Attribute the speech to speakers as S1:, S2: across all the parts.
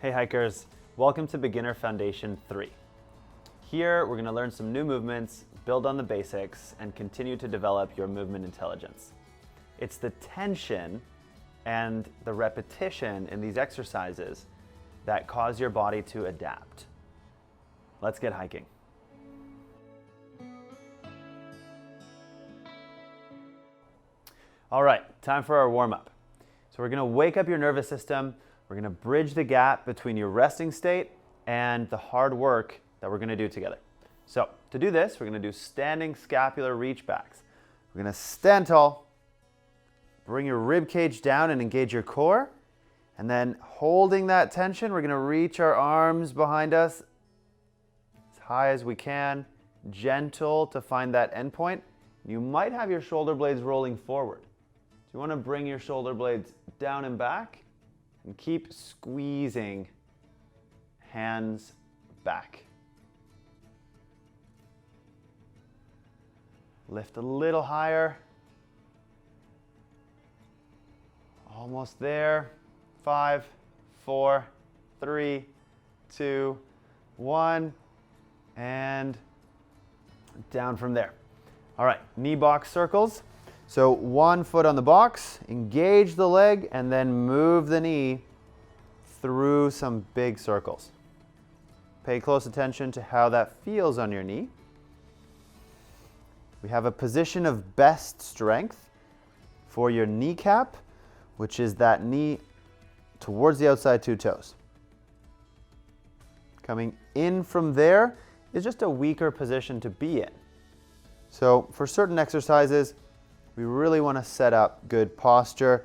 S1: Hey hikers, welcome to Beginner Foundation 3. Here we're going to learn some new movements, build on the basics, and continue to develop your movement intelligence. It's the tension and the repetition in these exercises that cause your body to adapt. Let's get hiking. All right, time for our warm-up. So we're going to wake up your nervous system. We're going to bridge the gap between your resting state and the hard work that we're going to do together. So to do this, we're going to do standing scapular reach backs. We're going to stand tall, bring your rib cage down and engage your core. And then holding that tension, we're going to reach our arms behind us as high as we can, gentle to find that end point. You might have your shoulder blades rolling forward. So you want to bring your shoulder blades down and back and keep squeezing hands back. Lift a little higher. Almost there. 5, 4, 3, 2, 1, and down from there. All right, knee box circles. So one foot on the box, engage the leg, and then move the knee through some big circles. Pay close attention to how that feels on your knee. We have a position of best strength for your kneecap, which is that knee towards the outside two toes. Coming in from there is just a weaker position to be in. So for certain exercises, we really want to set up good posture,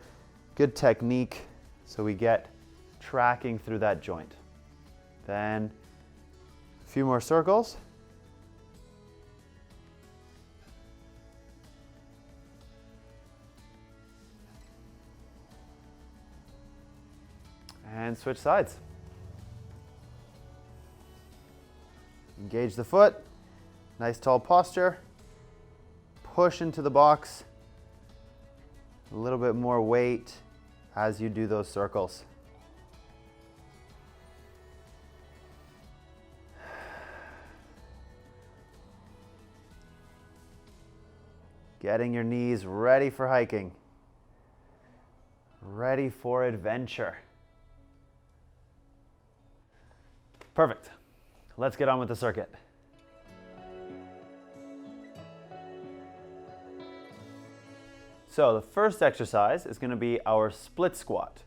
S1: good technique, so we get tracking through that joint. Then a few more circles. And switch sides. Engage the foot, nice tall posture, push into the box, a little bit more weight as you do those circles. Getting your knees ready for hiking, ready for adventure. Perfect. Let's get on with the circuit. So the first exercise is going to be our split squat.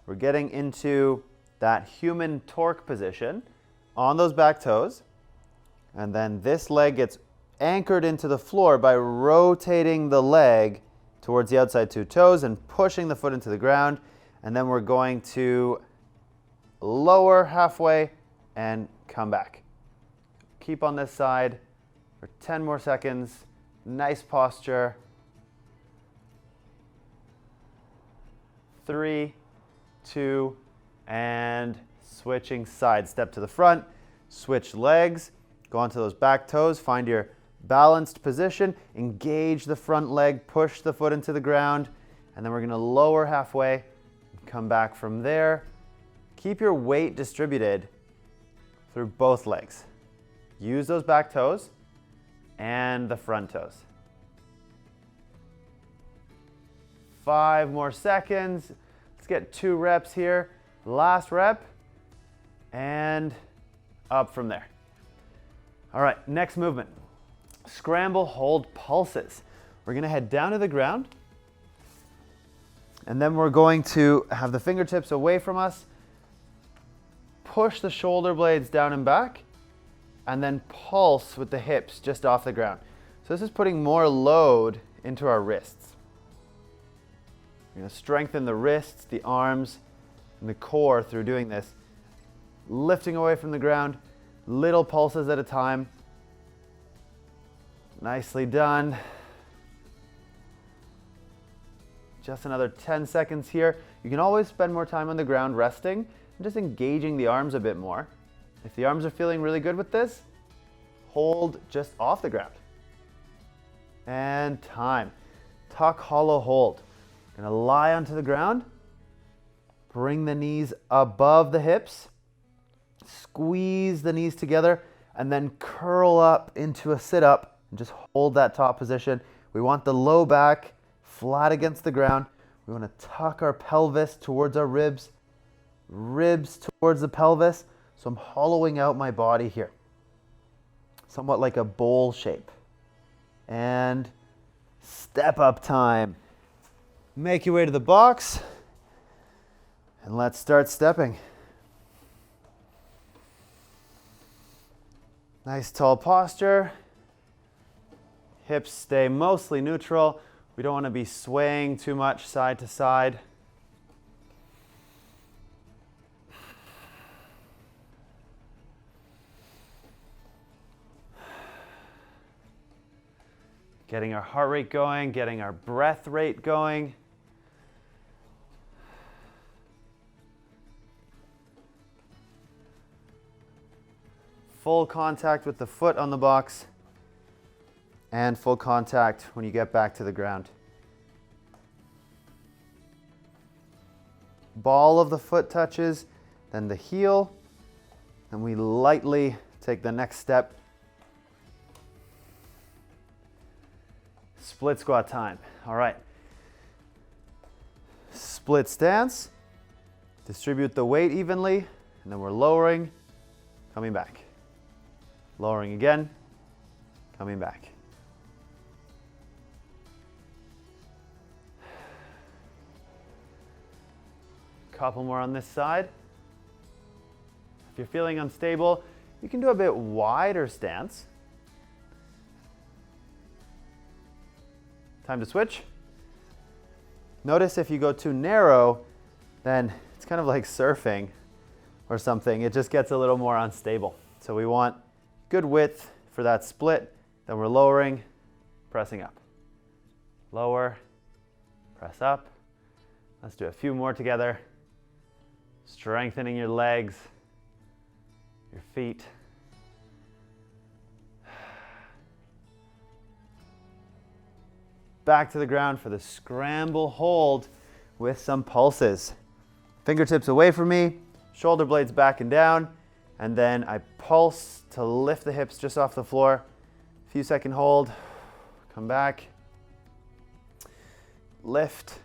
S1: We're getting into that human torque position on those back toes, and then this leg gets anchored into the floor by rotating the leg towards the outside two toes and pushing the foot into the ground, and then we're going to lower halfway and come back. Keep on this side for 10 more seconds. Nice posture. 3, 2, and switching sides. Step to the front, switch legs, go onto those back toes, find your balanced position, engage the front leg, push the foot into the ground, and then we're going to lower halfway and come back from there. Keep your weight distributed through both legs. Use those back toes and the front toes. 5 more seconds. Let's get 2 reps here. Last rep, and up from there. All right, next movement. Scramble hold pulses. We're gonna head down to the ground, and then we're going to have the fingertips away from us, push the shoulder blades down and back, and then pulse with the hips just off the ground. So this is putting more load into our wrists. We're going to strengthen the wrists, the arms, and the core through doing this. Lifting away from the ground, little pulses at a time. Nicely done. Just another 10 seconds here. You can always spend more time on the ground resting and just engaging the arms a bit more. If the arms are feeling really good with this, hold just off the ground. And time. Tuck, hollow, hold. Gonna lie onto the ground, Bring the knees above the hips. Squeeze the knees together and then curl up into a sit-up and just hold that top position. We want the low back flat against the ground. We want to tuck our pelvis towards our ribs, ribs towards the pelvis. So I'm hollowing out my body here, somewhat like a bowl shape. And step up time. Make your way to the box and let's start stepping. Nice tall posture. Hips stay mostly neutral. We don't want to be swaying too much side to side. Getting our heart rate going, getting our breath rate going. Full contact with the foot on the box and full contact when you get back to the ground. Ball of the foot touches, then the heel, and we lightly take the next step. Split squat time. All right. Split stance. Distribute the weight evenly, and then we're lowering, coming back. Lowering again, coming back. Couple more on this side. If you're feeling unstable, you can do a bit wider stance. Time to switch. Notice if you go too narrow, then it's kind of like surfing or something. It just gets a little more unstable. So we want good width for that split. Then we're lowering, pressing up. Lower, press up. Let's do a few more together. Strengthening your legs, your feet. Back to the ground for the scramble hold with some pulses. Fingertips away from me, shoulder blades back and down, and then I pulse to lift the hips just off the floor. Few second hold, come back, lift,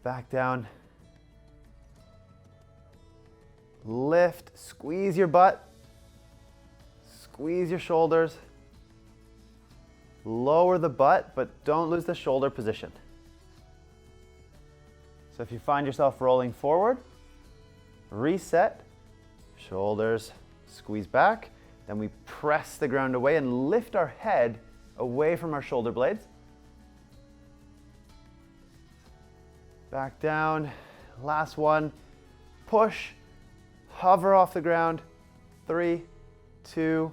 S1: back down, lift, squeeze your butt, squeeze your shoulders, lower the butt, but don't lose the shoulder position. So if you find yourself rolling forward, reset, shoulders squeeze back, then we press the ground away and lift our head away from our shoulder blades. Back down, last one, push, hover off the ground, 3, 2,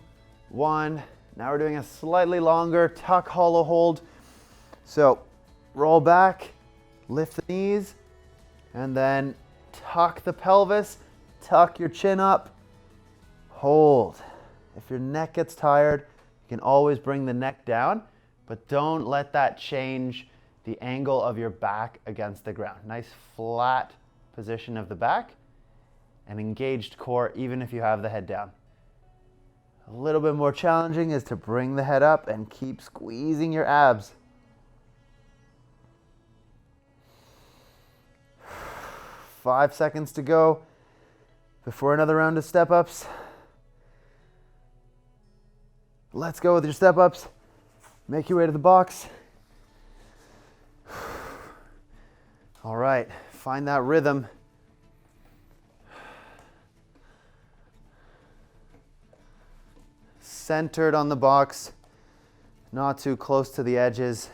S1: 1. Now we're doing a slightly longer tuck hollow hold. So roll back, lift the knees, and then tuck the pelvis, tuck your chin up, hold. If your neck gets tired, you can always bring the neck down, but don't let that change the angle of your back against the ground. Nice flat position of the back and engaged core even if you have the head down. A little bit more challenging is to bring the head up and keep squeezing your abs. 5 seconds to go before another round of step-ups. Let's go with your step-ups. Make your way to the box. All right, find that rhythm. Centered on the box, not too close to the edges.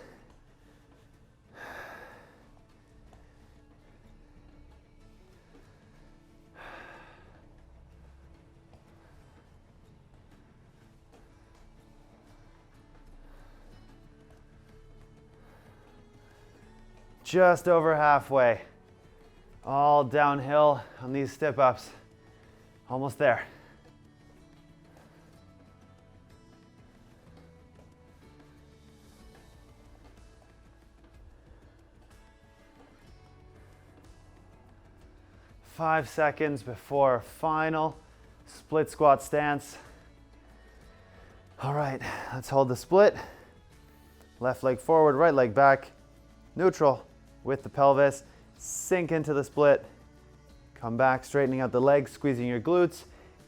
S1: Just over halfway. All downhill on these step-ups. Almost there. 5 seconds before our final split squat stance. All right, let's hold the split. Left leg forward, right leg back, neutral with the pelvis. Sink into the split. Come back, straightening out the legs, squeezing your glutes,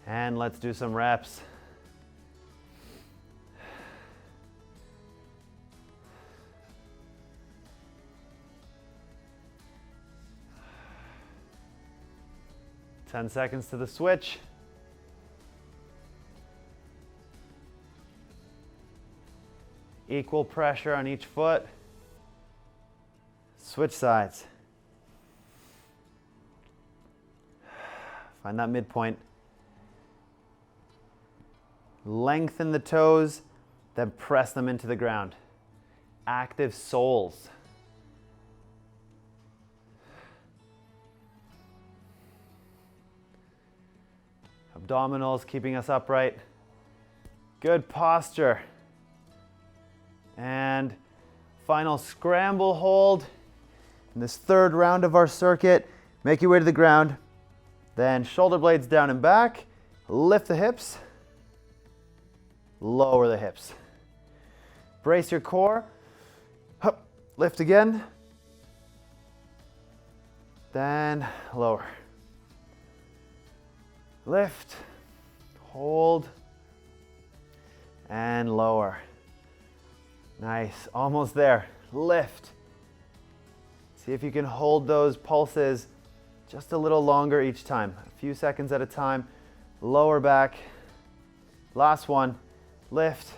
S1: and let's do some reps. Ten seconds to the switch. Equal pressure on each foot. Switch sides. Find that midpoint. Lengthen the toes, then press them into the ground. Active soles. Abdominals keeping us upright. Good posture. And final scramble hold. In this third round of our circuit, make your way to the ground. Then shoulder blades down and back. Lift the hips. Lower the hips. Brace your core. Hup. Lift again. Then lower. Lift. Hold. And lower. Nice. Almost there. Lift. See if you can hold those pulses just a little longer each time. A few seconds at a time. Lower back. Last one. Lift.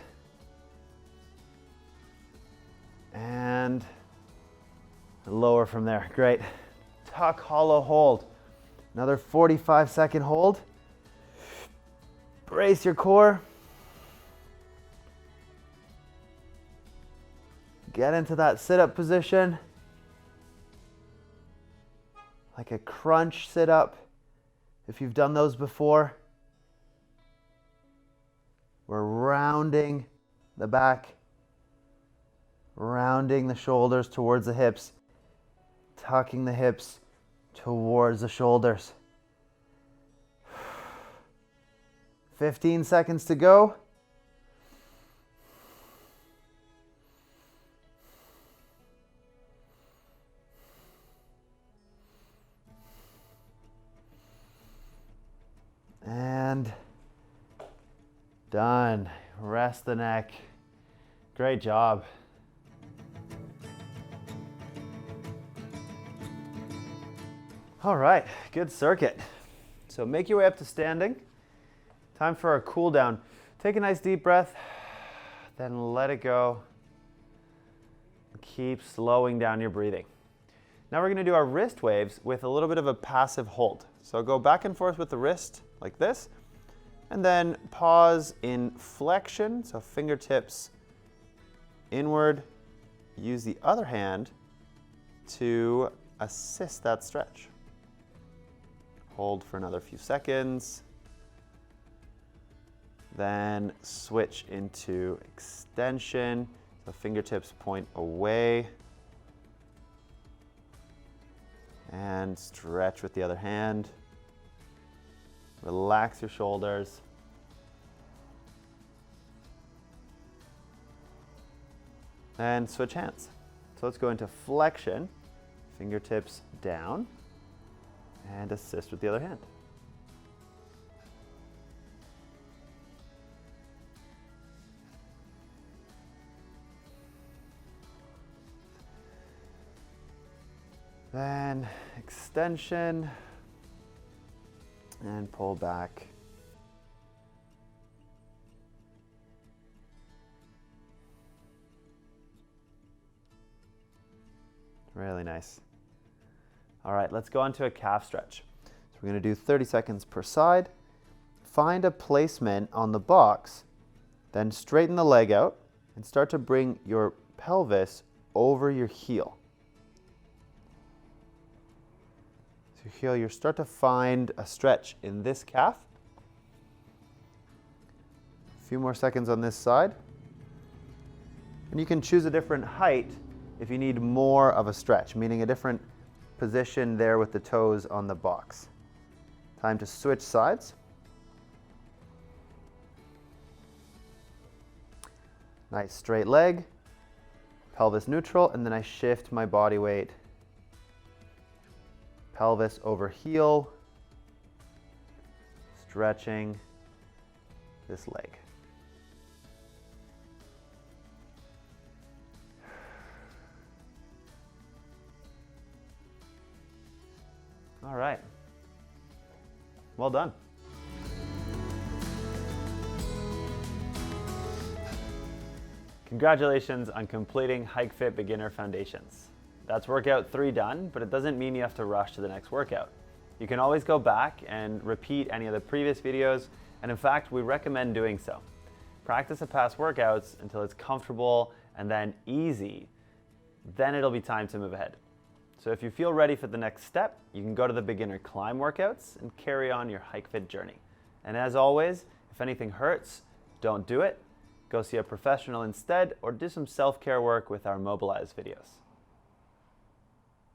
S1: And lower from there. Great. Tuck, hollow, hold. Another 45-second hold. Brace your core. Get into that sit-up position. Like a crunch sit-up, if you've done those before. We're rounding the back, rounding the shoulders towards the hips, tucking the hips towards the shoulders. 15 seconds to go. And done. Rest the neck. Great job. All right, good circuit. So make your way up to standing. Time for our cool down. Take a nice deep breath, then let it go. Keep slowing down your breathing. Now we're going to do our wrist waves with a little bit of a passive hold. So go back and forth with the wrist like this, and then pause in flexion, so fingertips inward. Use the other hand to assist that stretch. Hold for another few seconds. Then switch into extension. So fingertips point away. And stretch with the other hand. Relax your shoulders. And switch hands. So let's go into flexion. Fingertips down. And assist with the other hand. Then extension and pull back. Really nice. All right, let's go on to a calf stretch. So we're going to do 30 seconds per side. Find a placement on the box, then straighten the leg out and start to bring your pelvis over your heel. Heel, you start to find a stretch in this calf. A few more seconds on this side. And you can choose a different height if you need more of a stretch, meaning a different position there with the toes on the box. Time to switch sides. Nice straight leg, pelvis neutral, and then I shift my body weight. Pelvis over heel, stretching this leg. All right. Well done. Congratulations on completing HikeFit Beginner Foundations. That's workout 3 done, but it doesn't mean you have to rush to the next workout. You can always go back and repeat any of the previous videos, and in fact, we recommend doing so. Practice the past workouts until it's comfortable and then easy. Then it'll be time to move ahead. So if you feel ready for the next step, you can go to the beginner climb workouts and carry on your HikeFit journey. And as always, if anything hurts, don't do it. Go see a professional instead, or do some self-care work with our Mobilize videos.